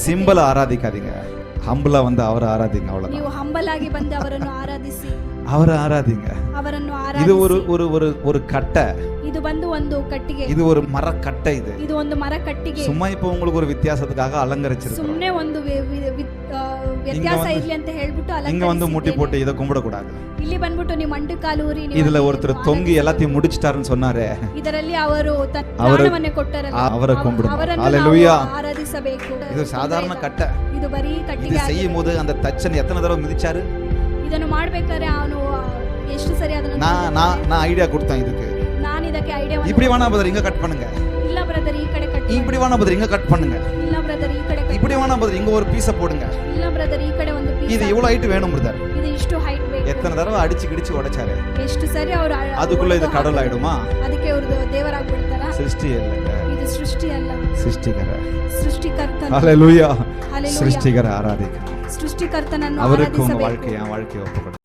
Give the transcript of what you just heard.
சிம்பிளா ஆராதிக்காதீங்க, ஹம்பிளா வந்து அவரை ஆராதிங்க. அவ்வளவுதான். ನೀವು ಹಂಬಲ್ ಆಗಿ ಬಂದು ಅವರನ್ನು ಆರಾಧಿಸಿ, அவரை ஆராதிங்க. ಅವರನ್ನು இது ಆರಾಧಿಸಿ. ஒரு ஒரு ஒரு ஒரு கட்டை, ಇದು ಬಂದು ಒಂದು ಕಟ್ಟಿಗೆ, இது ஒரு மரக்கட்டை. இது ಒಂದು ಮರ ಕಟ್ಟಿಗೆ. சும்மா இப்போ உங்களுக்கு ஒரு வித்தியாசத்துக்காக அலங்கரிச்சிருக்கோம். ಸುಮ್ಮನೆ ಒಂದು ವ್ಯತ್ಯಾಸ ಇರ್ಲಿ ಅಂತ ಹೇಳ್ಬಿಟ್ಟು இங்க வந்து முட்டி போட்டு இதை கும்பிட கூடாது. ಇಲ್ಲಿ ಬಂದ್ಬಿಟ್ಟು ನೀವು ಮಂಡು ಕಾಲು ಊರಿ இதுல ஒருத்தர் தொங்கி எல்லாத்தையும் முடிச்சிட்டாருன்னு சொன்னாரே, ಇದರಲ್ಲಿ ಅವರು ಪ್ರಾಣವನ್ನೇ ಕೊಟ್ಟರಲ್ಲ, அவரை கும்பிடுங்க. ಅವರನ್ನು ஹalleluya. ನಾವು ಆರಾಧಿಸಬೇಕು. இது சாதாரண கட்டை. ಇದು ಬರೀ இது ಕಟ್ಟಿಗೆ. செய்யும் போது அந்த தச்சன் எத்தனை தடவை மிதிச்சாரு? ಇದನ್ನು ಮಾಡ್ಬೇಕಾದ್ರೆ ಅವನು ಎಷ್ಟು ಸರಿ ಅದನ್ನ நான் ஐடியா கொடுத்தேன் இதுக்கு. ನಾನು ಇದಕ್ಕೆ ಐಡಿಯಾ இப்படி வேணா பிரதர் இங்க கட் பண்ணுங்க, ಇಲ್ಲ ಬ್ರದರ್ ಈ ಕಡೆ ಕಟ್, இப்படி வேணா பிரதர் இங்க கட் பண்ணுங்க, ಇಲ್ಲ ಬ್ರದರ್ ಈ ಕಡೆ ಕಟ್, இப்படி வேணா பிரதர் இங்க ஒரு பீஸ போடுங்க, ಇಲ್ಲ ಬ್ರದರ್ ಈ ಕಡೆ ಒಂದು ಪೀಸ್, இது இவ்வளவு ஹைட் வேணும் பிரதர். ಇದು ಇಷ್ಟು ಹೈಟ್ ಬೇಕು. எத்தனை தடவை அடிச்சு கிடிச்சு உடைச்சாரு? ಎಷ್ಟು ಸರಿ ಅವರು அதுக்குள்ள இது கடவுள் ஆயிடுமா? ಅದಕ್ಕೆ ಅವರು ದೇವರಾಗ್ಬಿಡ್ತಾರಾ? சிருஷ்டி இல்லங்க, ಇದು ಸೃಷ್ಟಿ ಅಲ್ಲ, சிருஷ்டிகர. ಸೃಷ್ಟಿಕರ್ತನ. ஹalleluya. ஹalleluya. சிருஷ்டிகர ஆராதிக்கணும். ಸೃಷ್ಟಿಕರ್ತನನ್ನು அவருக்கு உங்க ಆರಾಧಿಸಬೇಕು. வாழ்க்கையை ஒப்புக்கொடுங்க.